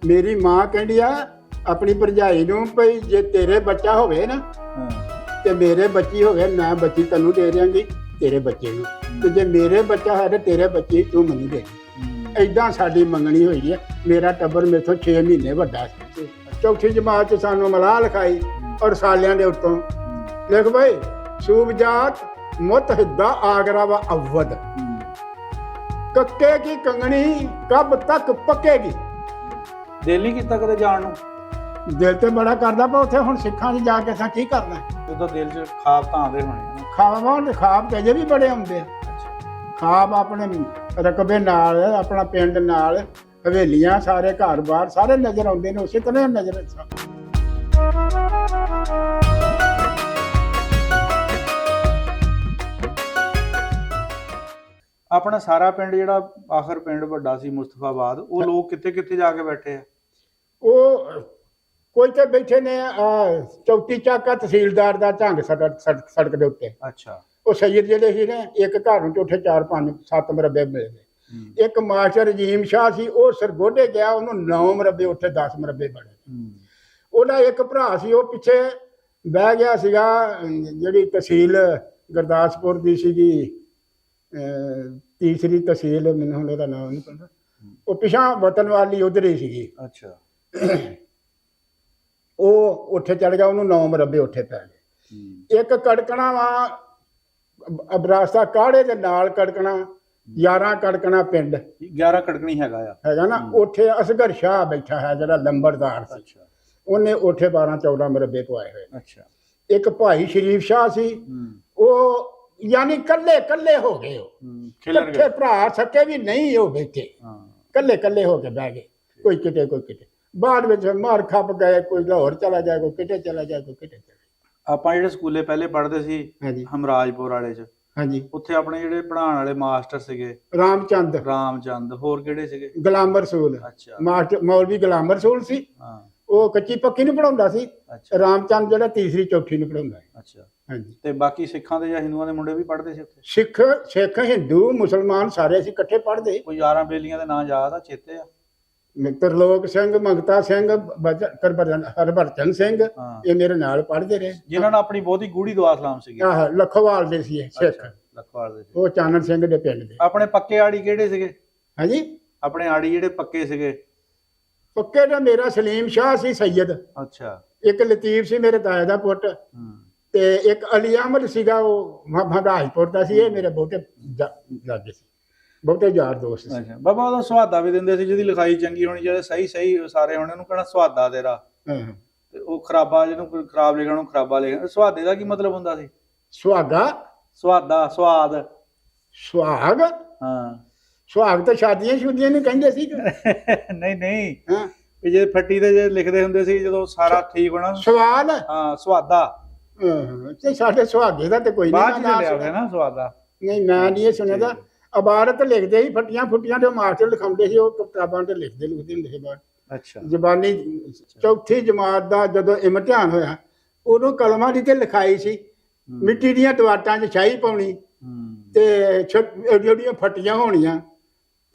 ਮੇਰੀ ਮਾਂ ਕਹਿੰਦੀ ਆ ਆਪਣੀ ਭਰਜਾਈ ਨੂੰ ਭਈ ਜੇ ਤੇਰੇ ਬੱਚਾ ਹੋਵੇ ਨਾ ਤੇ ਮੇਰੇ ਬੱਚੀ ਹੋਵੇ ਮੈਂ ਬੱਚੀ ਤੈਨੂੰ ਦੇ ਦਿਆਂਗੀ ਤੇਰੇ ਬੱਚੇ ਨੂੰ ਤੇ ਜੇ ਮੇਰੇ ਬੱਚਾ ਹੈ ਤੇ ਤੇਰੇ ਬੱਚੇ ਤੂੰ ਮੈਨੂੰ ਦੇ ਏਦਾਂ ਸਾਡੀ ਮੰਗਣੀ ਹੋਈ ਹੈ। ਮੇਰਾ ਟੱਬਰ ਮੇਥੋਂ 6 ਮਹੀਨੇ ਵੱਡਾ ਸੀ। ਚੌਥੀ ਜਮਾਤ ਚ ਸਾਨੂੰ ਮਲਾਹ ਲਿਖਾਈ ਔਰ ਸਾਲਿਆਂ ਦੇ ਉੱਤੋਂ ਲਿਖ ਬਈ ਸੂਬਜਾਤ ਮੁਤਹਿਦਾ ਆਗਰਾ व अवध कक्के की कंगनी कब तक पकेगी। ਦਿਲ ਨਹੀਂ ਕੀਤਾ ਕਦੇ ਜਾਣ ਨੂੰ? ਦਿਲ ਤੇ ਬੜਾ ਕਰਦਾ ਪਰ ਉੱਥੇ ਹੁਣ ਸਿੱਖਾਂ 'ਚ ਜਾ ਕੇ ਅਸਾਂ ਕੀ ਕਰਨਾ। ਉਦੋਂ ਦਿਲ 'ਚ ਖਾਬ ਤਾਂ ਆਉਂਦੇ ਹੋਣੇ ਆ। ਖਾਬ ਤੇ ਅਜੇ ਵੀ ਬੜੇ ਆਉਂਦੇ ਆ। ਖਾਬ ਆਪਣੇ ਰਕਬੇ ਨਾਲ ਆਪਣਾ ਪਿੰਡ ਨਾਲ ਹਵੇਲੀਆਂ ਸਾਰੇ ਘਰ-ਬਾਰ ਸਾਰੇ ਨਜ਼ਰ ਆਉਂਦੇ ਨੇ ਉਸੇ ਤਰ੍ਹਾਂ ਨਜ਼ਰ ਆਪਣਾ ਸਾਰਾ ਪਿੰਡ ਜਿਹੜਾ ਆਖਰ ਪਿੰਡ ਵੱਡਾ ਸੀ ਮੁਸਤਫਾਬਾਦ ਉਹ ਲੋਕ ਕਿੱਥੇ ਕਿੱਥੇ ਜਾ ਕੇ ਬੈਠੇ ਆ? ਉਹ ਕੋਈ ਤੇ ਬੈਠੇ ਨੇ ਚੌਕੀ ਚਾਕਾ ਤਹਿਸੀਲਦਾਰ ਦਾ ਝੰਗ ਸੜਕ ਦੇ ਉੱਤੇ। ਅੱਛਾ। ਉਹ ਸੈਯਦ ਜਿਹੜੇ ਸੀ ਨੇ ਇੱਕ ਘਰ ਨੂੰ ਉੱਥੇ 4 5 7 ਮਰਬੇ ਮਿਲਦੇ। ਇੱਕ ਮਾਸਟਰ ਰਜੀਮ ਸ਼ਾਹ ਸੀ ਉਹ ਸਰਗੋਡੇ ਗਿਆ ਉਹਨੂੰ 9 ਮਰਬੇ ਉੱਥੇ 10 ਮਰਬੇ ਬਣੇ। ਉਹਦਾ ਇੱਕ ਭਰਾ ਸੀ ਉਹ ਪਿੱਛੇ ਬਹਿ ਗਿਆ ਸੀਗਾ ਜਿਹੜੀ ਤਹਿਸੀਲ ਗੁਰਦਾਸਪੁਰ ਦੀ ਸੀਗੀ ਤੀਸਰੀ ਤਹਿਸੀਲ ਮੈਨੂੰ ਹੁਣ ਉਹਦਾ ਨਾਮ ਨਹੀਂ ਪਤਾ ਉਹ ਪਿਛਾਂ ਵਤਨ ਵਾਲੀ ਉਧਰ ਹੀ ਸੀਗੀ। ਅੱਛਾ। ਉਹ ਉੱਥੇ ਚੜ ਗਿਆ ਉਹਨੂੰ 9 ਮਰਬੇ ਉੱਥੇ ਪੈ ਗਏ। ਇੱਕ ਕੜਕਣਾ ਵਾ ਅਬਰਾਸਤਾ ਕਾੜੇ ਦੇ ਨਾਲ ਕੜਕਣਾ 11 ਕੜਕਣਾ ਪਿੰਡ 11 ਕੜਕਣੀ ਹੈਗਾ ਨਾ ਉੱਥੇ ਅਸਗਰ ਸ਼ਾਹ ਬੈਠਾ ਹੈ ਜਿਹੜਾ ਲੰਬੜਦਾਰ ਸੀ। ਅੱਛਾ। ਉਹਨੇ ਉੱਥੇ 12 14 ਮਰਬੇ ਪਵਾਏ ਹੋਏ। ਅੱਛਾ। ਇੱਕ ਭਾਈ ਸ਼ਰੀਫ ਸ਼ਾਹ ਸੀ ਉਹ ਯਾਨੀ ਕੱਲੇ ਹੋ ਗਏ ਉਹ ਇਕੱਠੇ ਭਰਾ ਸਕੇ ਵੀ ਨਹੀਂ ਉਹ ਬੈਠੇ ਕੱਲੇ ਹੋ ਕੇ ਬਹਿ ਗਏ ਕੋਈ ਕਿਤੇ ਬਾਅਦ ਵਿੱਚ ਮਾਰ ਖੱਪ ਗਏ ਕੋਈ ਲਾਹੌਰ ਚਲਾ ਜਾਏ ਕੋਈ ਕਿਤੇ ਚਲਾ ਜਾਏ ਕੋਈ ਕਿਤੇ ਚਲਾ ਜਾਏ। ਆਪਾਂ ਜਿਹੜੇ ਸਕੂਲੇ ਪਹਿਲੇ ਪੜ੍ਹਦੇ ਸੀ ਹਮਰਾਜਪੁਰ ਵਾਲੇ ਚ ਹਾਂਜੀ ਉੱਥੇ ਆਪਣੇ ਜਿਹੜੇ ਪੜ੍ਹਾਉਣ ਵਾਲੇ ਮਾਸਟਰ ਸੀਗੇ ਰਾਮਚੰਦ ਹੋਰ ਕਿਹੜੇ ਸੀਗੇ? ਗੁਲਾਮ ਰਸੂਲ ਅੱਛਾ। ਮਾਸਟਰ ਮੌਲਵੀ ਗੁਲਾਮ ਰਸੂਲ ਸੀ। ਹਾਂ ਉਹ ਕੱਚੀ ਪੱਕੀ ਨੂੰ ਪੜਾਉਂਦਾ ਸੀ। ਰਾਮਚੰਦ ਜਿਹੜਾ ਤੀਸਰੀ ਚੌਥੀ ਨੂੰ ਪੜਾਉਂਦਾ ਹੈ। ਅੱਛਾ। ਹਾਂਜੀ। ਤੇ ਬਾਕੀ ਸਿੱਖਾਂ ਦੇ ਜਾਂ ਹਿੰਦੂਆਂ ਦੇ ਮੁੰਡੇ ਵੀ ਪੜ੍ਹਦੇ ਸੀ ਉੱਥੇ? ਸਿੱਖ ਹਿੰਦੂ ਮੁਸਲਮਾਨ ਸਾਰੇ ਅਸੀਂ ਇਕੱਠੇ ਪੜ੍ਹਦੇ। ਕੋਈ 11 ਬੇਲੀਆਂ ਦੇ ਨਾਂ ਯਾਦ ਆ ਚੇਤੇ ਆ? ਤਰਲੋਕ ਸਿੰਘ ਮੰਗਤਾ ਸਿੰਘ ਹਰਭਜਨ ਸਿੰਘ ਇਹ ਮੇਰੇ ਨਾਲ ਪੜ੍ਹਦੇ ਰਹੇ ਜਿਨ੍ਹਾਂ ਨਾਲ ਆਪਣੀ ਬਹੁਤੀ ਗੂੜੀ ਦੁਆ ਸਲਾਮ ਸੀਗੀ। ਆਹ ਲੱਖੋਵਾਲ ਦੇ ਸੀ ਸਿੱਖ। ਲੱਖੋਵਾਲ ਦੇ ਉਹ ਚਾਨਣ ਸਿੰਘ ਦੇ ਪਿੰਡ ਦੇ। ਆਪਣੇ ਪੱਕੇ ਆੜੀ ਕਿਹੜੇ ਸੀਗੇ? ਹਾਂਜੀ। ਆਪਣੇ ਆੜੀ ਜਿਹੜੇ ਪੱਕੇ ਸੀਗੇ? ਪੱਕੇ ਦਾ ਮੇਰਾ ਸਲੀਮ ਸ਼ਾਹ ਸੀ ਸੈਯਦ। ਅੱਛਾ। ਇੱਕ ਲਤੀਫ ਸੀ ਮੇਰੇ ਤਾਏ ਦਾ ਪੁੱਤ ਤੇ ਇੱਕ ਅਲੀ ਅਹਿਮਦ ਸੀਗਾ ਉਹ ਹਦਾਜਪੁਰ ਦਾ ਸੀ। ਇਹ ਮੇਰੇ ਬਹੁਤੇ ਲਾਗੇ ਸੀ ਬਹੁਤੇ ਯਾਰ ਦੋਸਤ ਸੀ। ਅੱਛਾ। ਬਾਬਾ ਉਹਦਾ ਸੁਹਾਦਾ ਵੀ ਦਿੰਦੇ ਸੀ ਜਿਹਦੀ ਲਿਖਾਈ ਚੰਗੀ ਹੋਣੀ ਜਿਹੜੇ ਸਹੀ ਸਾਰੇ ਹੋਣੇ ਉਹਨੂੰ ਕਹਿਣਾ ਸੁਹਾਦਾ ਤੇਰਾ। ਤੇ ਉਹ ਖਰਾਬਾ ਜਿਹਨੂੰ ਖਰਾਬ ਲਿਖਣ ਨੂੰ ਖਰਾਬਾ ਲਿਖਣ। ਸੁਹਾਦੇ ਦਾ ਕੀ ਮਤਲਬ ਹੁੰਦਾ ਸੀ? ਸੁਹਾਗਾ ਸੁਹਾਦਾ ਸੁਹਾਗ। ਹਾਂ ਸੁਹਾਗ ਤਾਂ ਸ਼ਾਦੀਆਂ ਨੂੰ ਕਹਿੰਦੇ ਸੀ। ਨਹੀਂ ਇਹ ਜੇ ਫੱਟੀ ਤੇ ਜੇ ਲਿਖਦੇ ਹੁੰਦੇ ਸੀ ਜਦੋਂ ਸਾਰਾ ਠੀਕ ਹੋਣਾ ਸਵਾਲ। ਹਾਂ ਸੁਹਾਦਾ। ਤੇ ਸਾਡੇ ਸੁਹਾਗੇ ਦਾ ਤੇ ਕੋਈ ਨਹੀਂ ਨਾ ਸੁਹਾਦਾ। ਨਹੀਂ ਮੈਂ ਨਹੀਂ ਇਹ ਸੁਣਿਆ ਦਾ। ਇਬਾਰਤ ਲਿਖਦੇ ਸੀ ਫੱਟੀਆਂ ਫੁੱਟੀਆਂ ਦੇ ਮਾਸਟਰ ਲਿਖਾਉਂਦੇ ਸੀ ਉਹ ਕਿਤਾਬਾਂ ਤੇ ਲਿਖਦੇ ਹੁੰਦੇ ਸੀ ਬਾਅਦ। ਅੱਛਾ। ਜ਼ਬਾਨੀ ਚੌਥੀ ਜਮਾਤ ਦਾ ਜਦੋਂ ਇਮਤਿਹਾਨ ਹੋਇਆ ਉਦੋਂ ਕਲਮਾਂ ਦੀ ਤੇ ਲਿਖਾਈ ਸੀ ਮਿੱਟੀ ਦੀਆਂ ਦਵਾਤਾਂ 'ਚ ਛਾਈ ਪਾਉਣੀ ਤੇ ਜਿਹੜੀਆਂ ਫੱਟੀਆਂ ਹੋਣੀਆਂ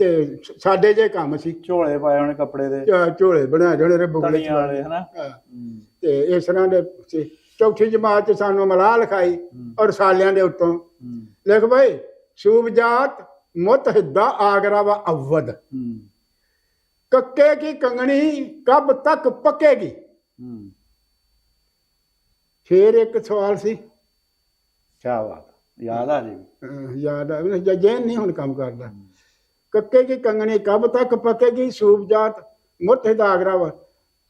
ਤੇ ਸਾਡੇ ਜੇ ਕੰਮ ਸੀ। ਝੋਲੇ ਪਾਏ ਹੋਣੇ ਕੱਪੜੇ ਦੇ ਝੋਲੇ ਬਣਾਏ ਜਿਹੜੇ ਬੁਗਲੇ ਵਾਲੇ ਹਨਾ। ਤੇ ਇਸ ਤਰ੍ਹਾਂ ਦੇ ਚੌਥੀ ਜਮਾਤ 'ਚ ਸਾਨੂੰ ਮਲਾਹ ਲਿਖਾਈ ਔਰ ਸਾਲਿਆਂ ਦੇ ਉੱਤੋਂ ਲਿਖ ਬਈ ਸੂਬਜਾਤ ਮੁਤਹਿਦਾ ਆਗਰਾ व अवध कक्के की कंगनी कब तक पकेगी। फिर एक सवाल सी क्या बात याद आ याद आ जैन नहीं हुण काम करदा। कक्के की कंगनी कब तक पकेगी सूबजात मुतहिदा आगरा व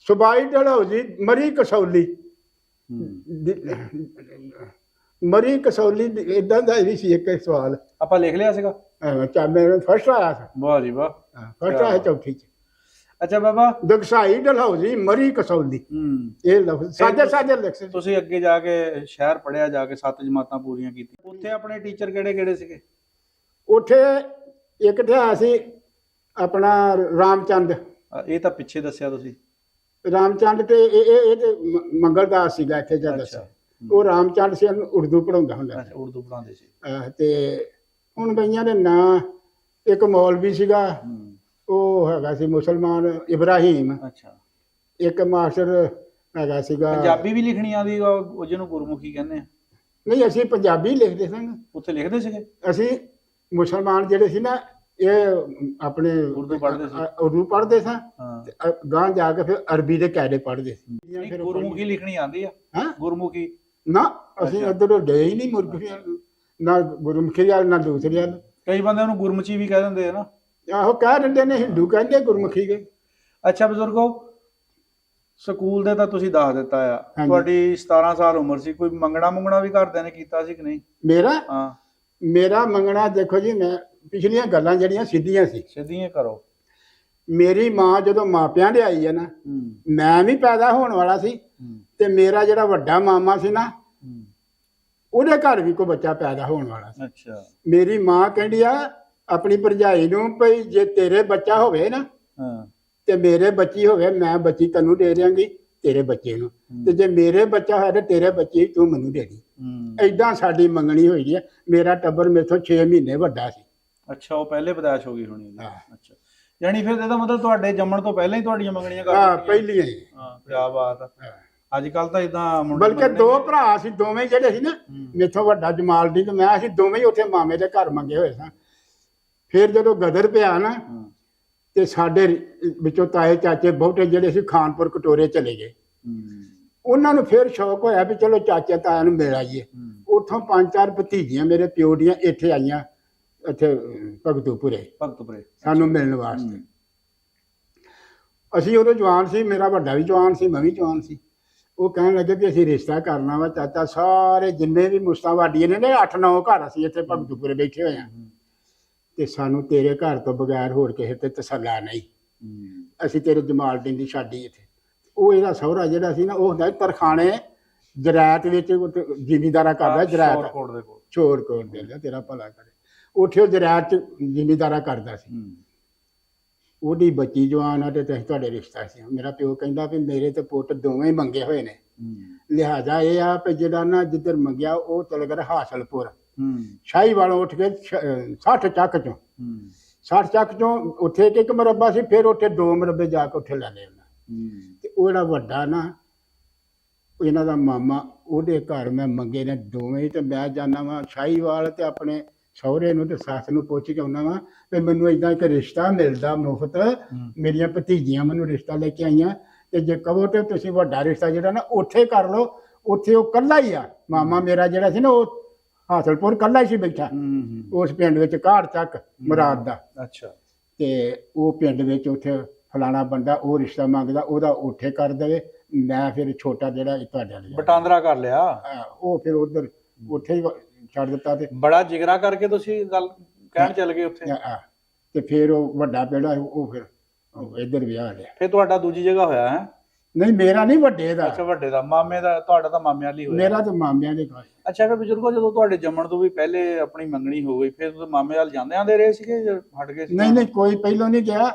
सुबाई डलहौजी मरी कसौली ਮਰੀ ਕਸੌਲੀ ਇਦਾਂ ਦਾ ਵੀ ਸੀ ਇੱਕ ਸਵਾਲ ਆਪਾਂ ਲਿਖ ਲਿਆ ਸੀਗਾ। ਮੇਰੇ ਫਸਟ ਆਇਆ ਸੀ। ਵਾਹ ਜੀ ਵਾਹ ਫਸਟ ਆਇਆ ਚੌਥੀ ਚ। ਅੱਛਾ ਬਾਬਾ ਦਗਸਾਈ ਡਲਹੌਜੀ ਮਰੀ ਕਸੌਲੀ ਇਹ ਲਫ਼ਜ਼ ਸਾਦੇ ਲਿਖੇ। ਤੁਸੀਂ ਅੱਗੇ ਜਾ ਕੇ ਸ਼ਹਿਰ ਪੜਿਆ ਜਾ ਕੇ 7 ਜਮਾਤਾਂ ਪੂਰੀਆਂ ਕੀਤੀਆਂ ਉੱਥੇ ਆਪਣੇ ਟੀਚਰ ਕਿਹੜੇ ਸੀਗੇ? ਉੱਥੇ ਇੱਕ ਤੇ ਆਇਆ ਸੀ ਆਪਣਾ ਰਾਮਚੰਦ। ਇਹ ਤਾਂ ਪਿੱਛੇ ਦੱਸਿਆ ਤੁਸੀਂ। ਰਾਮਚੰਦ ਤੇ ਇਹ ਤੇ ਮੰਗਲਦਾਸ ਸੀਗਾ ਇੱਥੇ ਜਦ ਉਹ ਰਾਮਚੰਦ ਸੀ ਉਰਦੂ ਪੜਾਉਂਦਾ ਹੁੰਦਾ। ਉਰਦੂ ਪੜਾਉਂਦੇ ਸੀ। ਤੇ ਹੁਣ ਬਈਆਂ ਦੇ ਨਾਂ ਇੱਕ ਮੌਲਵੀ ਸੀਗਾ ਉਹ ਹੈਗਾ ਸੀ ਮੁਸਲਮਾਨ ਇਬਰਾਹੀਮ। ਅੱਛਾ, ਇੱਕ ਮਾਸਟਰ ਹੈਗਾ ਸੀਗਾ। ਪੰਜਾਬੀ ਵੀ ਲਿਖਣੀ ਆਉਂਦੀ ਉਹ ਜਿਹਨੂੰ ਗੁਰਮੁਖੀ ਕਹਿੰਦੇ ਆ? ਨਹੀਂ, ਅਸੀਂ ਪੰਜਾਬੀ ਲਿਖਦੇ ਸਾਂ। ਉੱਥੇ ਲਿਖਦੇ ਸੀਗੇ? ਅਸੀਂ ਮੁਸਲਮਾਨ ਜਿਹੜੇ ਸੀ ਨਾ, ਇਹ ਆਪਣੇ ਉਰਦੂ ਪੜ੍ਹਦੇ ਸੀ। ਉਰਦੂ ਪੜ੍ਹਦੇ ਸਾਂ। ਹਾਂ, ਗਾਂ ਜਾ ਕੇ ਫਿਰ ਅਰਬੀ ਦੇ ਕਾਇਦੇ ਪੜ੍ਹਦੇ ਸੀ। ਨਹੀਂ, ਗੁਰਮੁਖੀ ਲਿਖਣੀ ਆਉਂਦੀ ਆ? ਹਾਂ, ਗੁਰਮੁਖੀ ਨਾ ਅਸੀਂ ਇੱਧਰ ਗਏ ਹੀ ਨਹੀਂ ਮੁਰਗੀ ਨਾ ਗੁਰਮੁਖੀ ਵਾਲ ਨਾ ਦੂਸਰੀ ਵਾਲ। ਕਈ ਬੰਦੇ ਉਹਨੂੰ ਗੁਰਮੁਖੀ ਵੀ ਕਹਿ ਦਿੰਦੇ ਆ ਨਾ। ਆਹੋ ਕਹਿ ਦਿੰਦੇ ਨੇ, ਹਿੰਦੂ ਕਹਿੰਦੇ ਗੁਰਮੁਖੀ ਦੇ। ਅੱਛਾ ਬਜ਼ੁਰਗੋ, ਸਕੂਲ ਦੇ ਤਾਂ ਤੁਸੀਂ ਦੱਸ ਦਿੱਤਾ ਆ। ਹਾਂਜੀ। ਤੁਹਾਡੀ 17 ਸਾਲ ਉਮਰ ਸੀ, ਕੋਈ ਮੰਗਣਾ ਵੀ ਘਰਦਿਆਂ ਨੇ ਕੀਤਾ ਸੀ ਕਿ ਨਹੀਂ? ਮੇਰਾ ਹਾਂ, ਮੇਰਾ ਮੰਗਣਾ ਦੇਖੋ ਜੀ, ਮੈਂ ਪਿਛਲੀਆਂ ਗੱਲਾਂ ਜਿਹੜੀਆਂ ਸਿੱਧੀਆਂ ਸੀ। ਸਿੱਧੀਆਂ ਕਰੋ। ਮੇਰੀ ਮਾਂ ਜਦੋਂ ਮਾਪਿਆਂ ਦੇ ਆਈ ਹੈ ਨਾ, ਮੈਂ ਵੀ ਪੈਦਾ ਹੋਣ ਵਾਲਾ ਸੀ, ਤੇ ਮੇਰਾ ਜਿਹੜਾ ਵੱਡਾ ਮਾਮਾ ਸੀ ਨਾ, ਉਹਦੇ ਘਰ ਵੀ ਕੋਈ ਬੱਚਾ ਪੈਦਾ ਹੋਣ ਵਾਲਾ ਸੀ। ਅੱਛਾ। ਮੇਰੀ ਮਾਂ ਕਹਿੰਦੀ ਆ ਆਪਣੀ ਭਰਜਾਈ ਨੂੰ, ਭਈ ਜੇ ਤੇਰੇ ਬੱਚਾ ਹੋਵੇ ਨਾ, ਹਾਂ, ਤੇ ਮੇਰੇ ਬੱਚੀ ਹੋਵੇ, ਮੈਂ ਬੱਚੀ ਤੈਨੂੰ ਦੇ ਦਿਆਂਗੀ, ਤੇਰੇ ਬੱਚੇ ਨੂੰ। ਤੇ ਜੇ ਮੇਰੇ ਬੱਚਾ ਹੋਇਆ ਤੇ ਤੇਰੇ ਬੱਚੇ ਤੂੰ ਮੈਨੂੰ ਦੇ ਦੀ। ਏਦਾਂ ਸਾਡੀ ਮੰਗਣੀ ਹੋਈ ਹੈ। ਮੇਰਾ ਟੱਬਰ ਮੇਥੋਂ 6 ਮਹੀਨੇ ਵੱਡਾ ਸੀ। ਅੱਛਾ, ਉਹ ਪਹਿਲੇ ਪਦਾਇਸ਼ ਹੋ ਗਈ ਹੋਣੀ। ਅੱਛਾ, ਯਾਨੀ ਫਿਰ ਇਹਦਾ ਮਤਲਬ ਤੁਹਾਡੇ ਜੰਮਣ ਤੋਂ ਪਹਿਲਾਂ ਹੀ ਤੁਹਾਡੀਆਂ ਮੰਗਣੀਆਂ ਕਰ ਦਿੱਤੀਆਂ? ਪਹਿਲੀਆਂ ਹੀ। ਹਾਂ, ਕਿਆ ਬਾਤ ਆ। ਅੱਜ ਕੱਲ ਤਾਂ ਇਦਾਂ ਬਲਕਿ 2 ਭਰਾ ਸੀ, ਦੋਵੇਂ ਜਿਹੜੇ ਸੀ ਨਾ, ਮੇਥੋਂ ਵੱਡਾ ਜਮਾਲਦੀਨ ਤੇ ਮੈਂ, ਅਸੀਂ ਦੋਵੇਂ ਹੀ ਉੱਥੇ ਮਾਮੇ ਦੇ ਘਰ ਮੰਗੇ ਹੋਏ ਸਾਂ। ਫਿਰ ਜਦੋਂ ਗਦਰ ਪਿਆ ਨਾ, ਤੇ ਸਾਡੇ ਵਿੱਚੋਂ ਤਾਏ ਚਾਚੇ ਬਹੁਤੇ ਜਿਹੜੇ ਸੀ ਖਾਨਪੁਰ ਕਟੋਰੇ ਚਲੇ ਗਏ। ਉਹਨਾਂ ਨੂੰ ਫਿਰ ਸ਼ੌਕ ਹੋਇਆ ਵੀ ਚਲੋ ਚਾਚਾ ਤਾਇਆ ਨੂੰ ਮਿਲ ਆਈਏ। ਉੱਥੋਂ 5-4 ਭਤੀਜੀਆਂ ਮੇਰੇ ਪਿਓ ਦੀਆਂ ਇੱਥੇ ਆਈਆਂ, ਇੱਥੇ ਭਗਤੂਪੁਰੇ ਸਾਨੂੰ ਮਿਲਣ ਵਾਸਤੇ। ਅਸੀਂ ਉਦੋਂ ਜਵਾਨ ਸੀ, ਮੇਰਾ ਵੱਡਾ ਵੀ ਜਵਾਨ ਸੀ, ਮੈਂ ਵੀ ਜਵਾਨ ਸੀ। ਉਹ ਕਹਿਣ ਲੱਗੇ ਵੀ ਅਸੀਂ ਰਿਸ਼ਤਾ ਕਰਨਾ ਵਾ ਚਾਚਾ, ਸਾਰੇ ਜਿੰਨੇ ਵੀ ਮੁਸਤਾਵਾਡੀਏ ਨੇ 8-9 ਘਰ ਅਸੀਂ ਇੱਥੇ ਭਗਤੂਪੁਰੇ ਬੈਠੇ ਹੋਏ ਹਾਂ, ਤੇ ਸਾਨੂੰ ਤੇਰੇ ਘਰ ਤੋਂ ਬਗੈਰ ਹੋਰ ਕਿਸੇ ਤੇ ਤਸੱਲਾ ਨਹੀਂ। ਅਸੀਂ ਤੇਰੇ ਜਮਾਲਦੀਨ ਦੀ ਛਾਡੀ ਇੱਥੇ। ਉਹ ਇਹਦਾ ਸਹੁਰਾ ਜਿਹੜਾ ਸੀ ਨਾ, ਉਹ ਹੁੰਦਾ ਤਰਖਾਣੇ ਜਰੈਤ ਵਿੱਚ ਜ਼ਿਮੀਂਦਾਰਾ ਕਰਦਾ। ਜਰੈਤ ਚੋਰਕੋਟ ਦੇ ਤੇਰਾ ਭਲਾ ਕਰੇ, ਉੱਥੇ ਉਹ ਜਰੈਤ ਚ ਜ਼ਿਮੀਂਦਾਰਾ ਕਰਦਾ ਸੀ। ਉਹਦੀ ਬੱਚੀ ਜਵਾਨ ਆ, ਤੇ ਅਸੀਂ ਤੁਹਾਡੇ ਰਿਸ਼ਤਾ ਸੀ। ਮੇਰਾ ਪਿਓ ਕਹਿੰਦਾ ਵੀ ਮੇਰੇ ਤੇ ਪੁੱਤ ਦੋਵੇਂ ਹੀ ਮੰਗੇ ਹੋਏ ਨੇ, ਲਿਹਾਜ਼ਾ ਇਹ ਆ ਵੀ ਜਿਹੜਾ ਨਾ ਜਿੱਧਰ ਮੰਗਿਆ ਉਹ ਚਲੇ ਗਿਆ ਹਾਸਲਪੁਰ, ਸ਼ਾਹੀ ਵਾਲੋਂ ਉੱਠ ਕੇ 60 ਚੱਕ ਚੋਂ 60 ਚੱਕ ਚੋਂ ਉੱਥੇ ਇੱਕ ਮੁਰੱਬਾ ਸੀ, ਫਿਰ ਉੱਥੇ 2 ਮੁਰੱਬੇ ਜਾ ਕੇ ਉੱਥੇ ਲੈ ਲਏ ਉਹਨਾਂ। ਤੇ ਉਹ ਜਿਹੜਾ ਵੱਡਾ ਨਾ, ਇਹਨਾਂ ਦਾ ਮਾਮਾ, ਉਹਦੇ ਘਰ ਮੈਂ ਮੰਗੇ ਨੇ ਦੋਵੇਂ ਹੀ। ਤੇ ਮੈਂ ਜਾਂਦਾ ਵਾ ਸ਼ਾਹੀਵਾਲ ਤੇ ਆਪਣੇ ਸਹੁਰੇ ਨੂੰ ਤੇ ਸੱਸ ਨੂੰ ਪੁੱਛ ਕੇ ਆਉਣਾ ਵਾ ਵੀ ਮੈਨੂੰ ਏਦਾਂ ਇੱਕ ਰਿਸ਼ਤਾ ਮਿਲਦਾ ਮੁਫਤ, ਮੇਰੀਆਂ ਭਤੀਜੀਆਂ ਮੈਨੂੰ ਰਿਸ਼ਤਾ ਲੈ ਕੇ ਆਈਆਂ, ਤੇ ਜੇ ਕਹੋ ਤੇ ਤੁਸੀਂ ਵੱਡਾ ਰਿਸ਼ਤਾ ਜਿਹੜਾ ਨਾ ਉੱਥੇ ਕਰ ਲਓ। ਉੱਥੇ ਉਹ ਕੱਲਾ ਹੀ ਆ ਮਾਮਾ ਮੇਰਾ ਜਿਹੜਾ ਸੀ ਨਾ, ਉਹ ਹਾਸਲਪੁਰ ਕੱਲਾ ਹੀ ਸੀ ਬੈਠਾ ਉਸ ਪਿੰਡ ਵਿੱਚ, ਘਾੜ ਚੱਕ ਮੁਰਾਦ ਦਾ। ਅੱਛਾ। ਤੇ ਉਹ ਪਿੰਡ ਵਿੱਚ ਉੱਥੇ ਫਲਾਣਾ ਬੰਦਾ ਉਹ ਰਿਸ਼ਤਾ ਮੰਗਦਾ, ਉਹਦਾ ਉੱਥੇ ਕਰ ਦੇਵੇ। ਮੈਂ ਫਿਰ ਛੋਟਾ ਜਿਹੜਾ ਤੁਹਾਡੇ ਵਾਲੇ ਬਟਾਂਦਰਾ ਕਰ ਲਿਆ, ਉਹ ਫਿਰ ਉਧਰ ਉੱਥੇ ਹੀ ਛੱਡ ਦਿੱਤਾ। ਤੇ ਬੜਾ ਜਿਗਰਾ ਕਰਕੇ ਤੁਸੀਂ ਗੱਲ ਕਹਿਣ ਚੱਲ ਗਏ ਉੱਥੇ। ਤੇ ਫਿਰ ਉਹ ਵੱਡਾ ਪਿੰਡਾ, ਉਹ ਫਿਰ ਇੱਧਰ ਵਿਆਹ ਲਿਆ। ਫਿਰ ਤੁਹਾਡਾ ਦੂਜੀ ਜਗ੍ਹਾ ਹੋਇਆ ਹੈ? ਨਹੀਂ, ਮੇਰਾ ਨਹੀਂ, ਵੱਡੇ ਦਾ। ਅੱਛਾ, ਵੱਡੇ ਦਾ। ਮਾਮੇ ਦਾ? ਤੁਹਾਡਾ ਤਾਂ ਮਾਮਿਆਂ ਲਈ ਹੋਇਆ। ਮੇਰਾ ਤਾਂ ਮਾਮਿਆਂ ਦੇ ਘਰ। ਅੱਛਾ, ਫਿਰ ਬਜ਼ੁਰਗੋ ਜਦੋਂ ਤੁਹਾਡੇ ਜੰਮਣ ਤੋਂ ਵੀ ਪਹਿਲੇ ਆਪਣੀ ਮੰਗਣੀ ਹੋ ਗਈ, ਫਿਰ ਤੁਸੀਂ ਮਾਮੇ ਵੱਲ ਜਾਂਦੇ ਆਂਦੇ ਰਹੇ ਸੀਗੇ ਜਾਂ ਹਟ ਗਏ ਸੀ? ਨਹੀਂ, ਕੋਈ ਪਹਿਲੋਂ ਨਹੀਂ ਗਿਆ।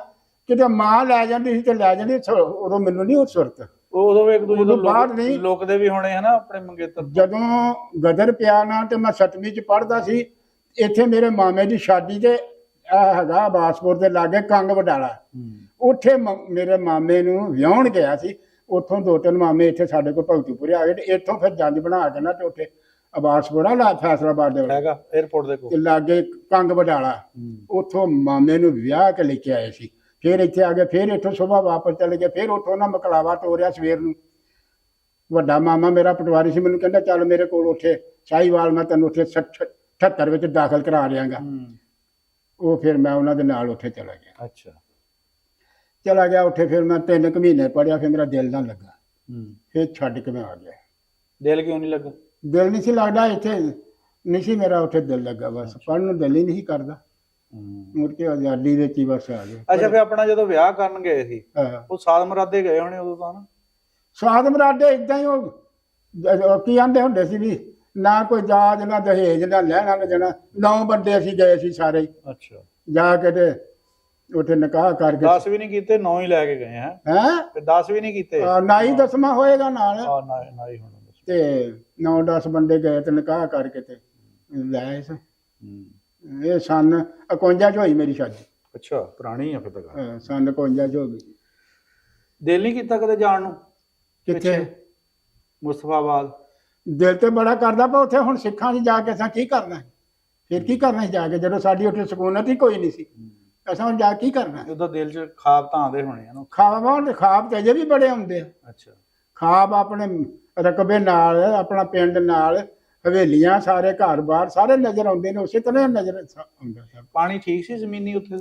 ਕਿਤੇ ਮਾਂ ਲੈ ਜਾਂਦੀ ਸੀ ਤੇ ਲੈ ਜਾਂਦੀ, ਉਦੋਂ ਮੈਨੂੰ ਨਹੀਂ ਉਹ ਸੁਰਤ। ਉਦੋਂ ਇੱਕ ਦੂਜੇ ਤੋਂ ਬਾਅਦ ਨਹੀਂ ਲੋਕਦੇ ਵੀ ਹੋਣੇ ਹਨਾ ਆਪਣੇ ਮੰਗੇਤਰ। ਜਦੋਂ ਗਦਰ ਪਿਆ ਨਾ, ਤੇ ਮੈਂ 7ਵੀਂ ਚ ਪੜ੍ਹਦਾ ਸੀ। ਇੱਥੇ ਮੇਰੇ ਮਾਮੇ ਦੀ ਸ਼ਾਦੀ ਤੇ ਹੈਗਾ ਆਬਾਸਪੁਰ ਦੇ ਲਾਗੇ ਕੰਗ ਵਡਾਲਾ, ਉੱਥੇ ਮੇਰੇ ਮਾਮੇ ਨੂੰ ਵਿਆਹਣ ਗਿਆ ਸੀ। ਉੱਥੋਂ 2-3 ਮਾਮੇ ਇੱਥੇ ਸਾਡੇ ਕੋਲ ਭਗਤੂਪੁਰੇ ਆ ਗਏ, ਤੇ ਇੱਥੋਂ ਫਿਰ ਜੰਜ ਬਣਾ ਕੇ ਨਾ, ਤੇ ਉੱਥੇ ਆਬਾਸਪੁਰਾ ਲਾ ਫੈਸਲਾਬਾਦ ਦੇ ਹੈਗਾ 에어ਪੋਰਟ ਦੇ ਕੋਲ ਲਾਗੇ ਕੰਗ ਵਡਾਲਾ, ਉੱਥੋਂ ਮਾਮੇ ਨੂੰ ਵਿਆਹ ਕੇ ਲੈ ਕੇ ਆਏ ਸੀ। ਫਿਰ ਇੱਥੇ ਆ ਗਏ, ਫਿਰ ਇੱਥੋਂ ਸੁਬਾਹ ਵਾਪਸ ਚਲੇ ਗਏ। ਫਿਰ ਉੱਥੋਂ ਨਾ ਮਕਲਾਵਾ ਤੋਰਿਆ ਸਵੇਰ ਨੂੰ। ਵੱਡਾ ਮਾਮਾ ਮੇਰਾ ਪਟਵਾਰੀ ਸੀ, ਮੈਨੂੰ ਕਹਿੰਦਾ ਚੱਲ ਮੇਰੇ ਕੋਲ ਉੱਥੇ ਸ਼ਾਹੀਵਾਲ, ਮੈਂ ਤੈਨੂੰ ਉੱਥੇ 78 ਵਿੱਚ ਦਾਖਲ ਕਰਾ ਦਿਆਂਗਾ। ਉਹ ਫਿਰ ਮੈਂ ਉਹਨਾਂ ਦੇ ਨਾਲ ਉੱਥੇ ਚਲਾ ਗਿਆ। ਅੱਛਾ। ਚਲਾ ਗਿਆ ਉੱਥੇ, ਫਿਰ ਮੈਂ 3 ਕੁ ਮਹੀਨੇ ਪੜ੍ਹਿਆ। ਫਿਰ ਮੇਰਾ ਦਿਲ ਨਾ ਲੱਗਾ, ਫਿਰ ਛੱਡ ਕੇ ਮੈਂ ਆ ਗਿਆ। ਦਿਲ ਕਿਉਂ ਨਹੀਂ ਲੱਗਾ? ਦਿਲ ਨਹੀਂ ਸੀ ਲੱਗਦਾ, ਇੱਥੇ ਨਹੀਂ ਸੀ ਮੇਰਾ ਉੱਥੇ ਦਿਲ ਲੱਗਾ। ਬਸ ਪੜ੍ਹਨ ਨੂੰ ਦਿਲ ਹੀ ਨਹੀਂ ਕਰਦਾ। ਮੁੜ ਕੇ ਆਜ਼ਾਦੀ ਵਿੱਚ ਹੀ ਬਸ ਆ ਗਏ। ਅੱਛਾ, ਫਿਰ ਆਪਣਾ ਜਦੋਂ ਵਿਆਹ ਕਰਨ ਗਏ ਸੀ, ਉਹ ਸਾਦ ਮੁਰਾਦੇ ਗਏ ਹੋਣੇ ਉਦੋਂ ਤਾਂ ਨਾ? ਸਾਦ ਮੁਰਾਦੇ ਏਦਾਂ ਹੀ, ਉਹ ਕੀ ਆਂਦੇ ਹੁੰਦੇ ਸੀ ਵੀ ਨਾ ਕੋਈ ਦਾਜ ਨਾ ਦਹੇਜ ਨਾ ਲੈਣਾ ਨਾ ਦੇਣਾ। 9 ਬੰਦੇ ਅਸੀਂ ਗਏ ਸੀ ਸਾਰੇ ਹੀ। ਅੱਛਾ। ਜਾ ਕੇ ਤੇ ਉੱਥੇ ਨਿਕਾਹ ਕਰਕੇ 10 ਵੀ ਨਹੀਂ ਕੀਤੇ, 9 ਹੀ ਲੈ ਕੇ ਗਏ ਹੈ? 10 ਵੀ ਨਹੀਂ ਕੀਤੇ? ਨਾ ਹੀ 10ਵਾਂ ਹੋਏਗਾ ਨਾਲ। ਨਾ ਹੀ ਹੋਣਾ। ਤੇ 9-10 ਬੰਦੇ ਗਏ ਤੇ ਨਿਕਾਹ ਕਰਕੇ ਤੇ ਲੈ ਆਏ ਸੀ। ਇਹ ਸਨ 51 ਚ ਹੋਈ ਮੇਰੀ ਸ਼ਾਦੀ। ਅੱਛਾ ਪੁਰਾਣੀ ਆ ਫਿਰ ਤਾਂ ਗੱਲ। ਸੰਨ 51 ਚ ਹੋ ਗਈ। ਦਿਲ ਨਹੀਂ ਕੀਤਾ ਕਦੇ ਜਾਣ ਨੂੰ ਕਿੱਥੇ? ਮੁਸਤਫਾਬਾਦ। ਦਿਲ ਤੇ ਬੜਾ ਕਰਦਾ, ਪਰ ਉੱਥੇ ਹੁਣ ਸਿੱਖਾਂ 'ਚ ਜਾ ਕੇ ਅਸਾਂ ਕੀ ਕਰਨਾ? ਫਿਰ ਕੀ ਕਰਨਾ ਸੀ ਜਾ ਕੇ, ਜਦੋਂ ਸਾਡੀ ਉੱਥੇ ਸਕੂਨਤ ਹੀ ਕੋਈ ਨਹੀਂ ਸੀ। ਅਸਾਂ ਹੁਣ ਜਾ ਕੀ ਕਰਨਾ? ਉਹਦਾ ਦਿਲ 'ਚ ਖਾਬ ਤਾਂ ਆਉਂਦੇ ਹੋਣੇ ਆ ਨਾ। ਖਾਬ ਤੇ ਅਜੇ ਵੀ ਬੜੇ ਆਉਂਦੇ ਆ। ਅੱਛਾ। ਖਾਬ ਆਪਣੇ ਰਕਬੇ ਨਾਲ, ਆਪਣਾ ਪਿੰਡ ਨਾਲ, ਹਵੇਲੀਆਂ, ਸਾਰੇ ਘਰ-ਬਾਰ ਸਾਰੇ ਨਜ਼ਰ ਆਉਂਦੇ ਨੇ, ਉਸੇ ਤਰ੍ਹਾਂ ਨਜ਼ਰ ਆਉਂਦਾ ਸਭ। ਪਾਣੀ ਠੀਕ ਸੀ ਜ਼ਮੀਨੀ ਉੱਥੇ?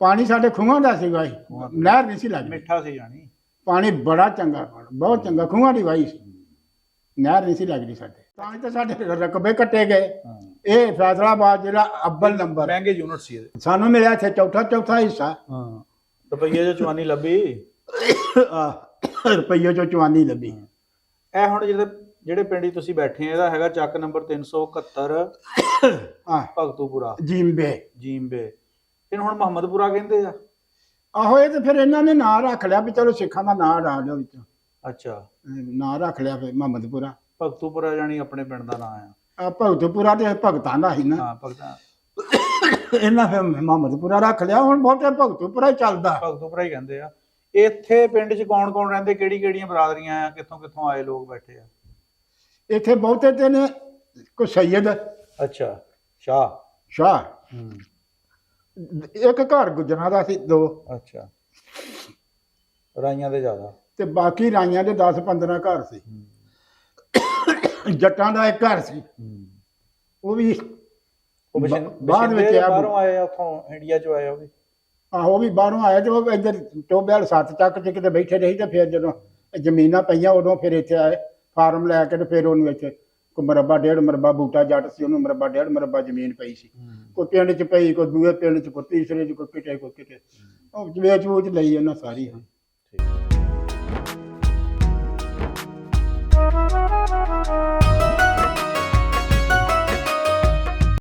ਪਾਣੀ ਸਾਡੇ ਖੂਹਾਂ ਦਾ ਸੀਗਾ ਜੀ, ਨਹਿਰ ਨਹੀਂ ਸੀ ਲੱਗਦੀ। ਮਿੱਠਾ ਸੀ ਜਾਣੀ? ਪਾਣੀ ਬੜਾ ਚੰਗਾ, ਬਹੁਤ ਚੰਗਾ, ਖੂਹਾਂ ਦੀ ਵਾਹੀ ਸੀ, ਨਹਿਰ ਨਹੀਂ ਸੀ ਲੱਗਦੀ ਸਾਡੇ। ਤਾਂ ਹੀ ਤਾਂ ਸਾਡੇ ਰਕਬੇ ਕੱਟੇ ਗਏ। ਇਹ ਫੈਸਲਾਬਾਦ ਜਿਹੜਾ ਅੱਵਲ ਨੰਬਰ ਮਹਿੰਗੇ ਯੂਨਿਟ ਸੀ ਇਹਦੇ। ਸਾਨੂੰ ਮਿਲਿਆ ਇੱਥੇ ਚੌਥਾ ਹਿੱਸਾ। ਹਾਂ, ਰੁਪਈਏ ਜੋ ਚਵਾਨੀ ਲੱਭੀ। ਰੁਪਈਏ ਚੋਂ ਚਵਾਨੀ ਲੱਭੀ। ਇਹ ਹੁਣ ਜਿਹੜੇ ਪਿੰਡ 'ਚ ਤੁਸੀਂ ਬੈਠੇ ਆ, ਇਹਦਾ ਹੈਗਾ ਚੱਕ ਨੰਬਰ 371 ਭਗਤੂਪੁਰਾ ਜੀਮਬੇ। ਇਹਨੂੰ ਹੁਣ ਮੁਹੰਮਦਪੁਰਾ ਕਹਿੰਦੇ ਆ। ਆਹੋ, ਇਹ ਤੇ ਫਿਰ ਇਹਨਾਂ ਨੇ ਨਾਂ ਰੱਖ ਲਿਆ ਵੀ ਚਲੋ ਸਿੱਖਾਂ ਦਾ ਨਾਂ ਡਾ ਲਿਓ ਵਿੱਚ। ਅੱਛਾ, ਨਾਂ ਰੱਖ ਲਿਆ ਫਿਰ ਮੁਹੰਮਦਪੁਰਾ। ਭਗਤੂਪੁਰਾ ਜਾਨੀ ਆਪਣੇ ਪਿੰਡ ਦਾ ਨਾਂ ਆ। ਭਗਤੂਪੁਰਾ ਤੇ ਭਗਤਾਂ ਦਾ ਸੀ ਨਾ। ਹਾਂ, ਭਗਤਾਂ। ਇਹਨਾਂ ਫਿਰ ਮੁਹੰਮਦਪੁਰਾ ਰੱਖ ਲਿਆ। ਹੁਣ ਬਹੁਤੇ ਭਗਤੂਪੁਰਾ ਹੀ ਚੱਲਦਾ। ਭਗਤੂਪੁਰਾ ਹੀ ਕਹਿੰਦੇ ਆ। ਇੱਥੇ ਪਿੰਡ 'ਚ ਕੌਣ ਕੌਣ ਰਹਿੰਦੇ, ਕਿਹੜੀਆਂ ਬਰਾਦਰੀਆਂ ਆ, ਕਿੱਥੋਂ ਆਏ ਲੋਕ ਬੈਠੇ ਆ ਇੱਥੇ? ਬਹੁਤੇ ਤੇ ਨੇ ਕੋਈ ਸੈਯਦ। ਅੱਛਾ, ਸ਼ਾਹ। ਇੱਕ ਘਰ ਗੁੱਜਰਾਂ ਦਾ ਸੀ, 2। ਅੱਛਾ, ਰਾਈਆਂ ਦੇ ਜ਼ਿਆਦਾ ਤੇ ਬਾਕੀ ਰਾਈਆਂ ਦੇ 10-15 ਘਰ ਸੀ। ਜੱਟਾਂ ਦਾ ਇੱਕ ਘਰ ਸੀ, ਉਹ ਵੀ ਬਾਅਦ ਵਿੱਚ ਬਾਹਰੋਂ ਆਏ, ਉੱਥੋਂ ਇੰਡੀਆ 'ਚੋਂ ਆਏ ਉਹ ਵੀ। ਆਹੋ, ਉਹ ਵੀ ਬਾਹਰੋਂ ਆਏ ਤੇ ਉਹ ਇੱਧਰ ਟੋਬੇ ਵਾਲ 7 ਚੱਕ 'ਚ ਕਿਤੇ ਬੈਠੇ ਰਹੀ। ਤੇ ਫਿਰ ਜਦੋਂ ਜ਼ਮੀਨਾਂ ਪਈਆਂ ਉਦੋਂ ਫਿਰ ਇੱਥੇ ਆਏ ਫਾਰਮ ਲੈ ਕੇ। ਤੇ ਫਿਰ ਉਹਨੂੰ ਇੱਥੇ ਕੋਈ ਮਰਬਾ 1.5 ਮਰਬਾ ਬੂਟਾ ਜੱਟ ਸੀ, ਉਹਨੂੰ ਮਰਬਾ 1.5 ਮਰਬਾ ਜ਼ਮੀਨ ਪਈ ਸੀ। ਕੋਈ ਪਿੰਡ 'ਚ ਪਈ, ਕੋਈ ਦੂਏ ਪਿੰਡ 'ਚ, ਕੋਈ ਤੀਸਰੇ 'ਚ, ਕੋਈ ਕਿਤੇ ਉਹ ਵੇਚ ਵੂਚ ਲਈ ਉਹਨਾਂ ਸਾਰੀ।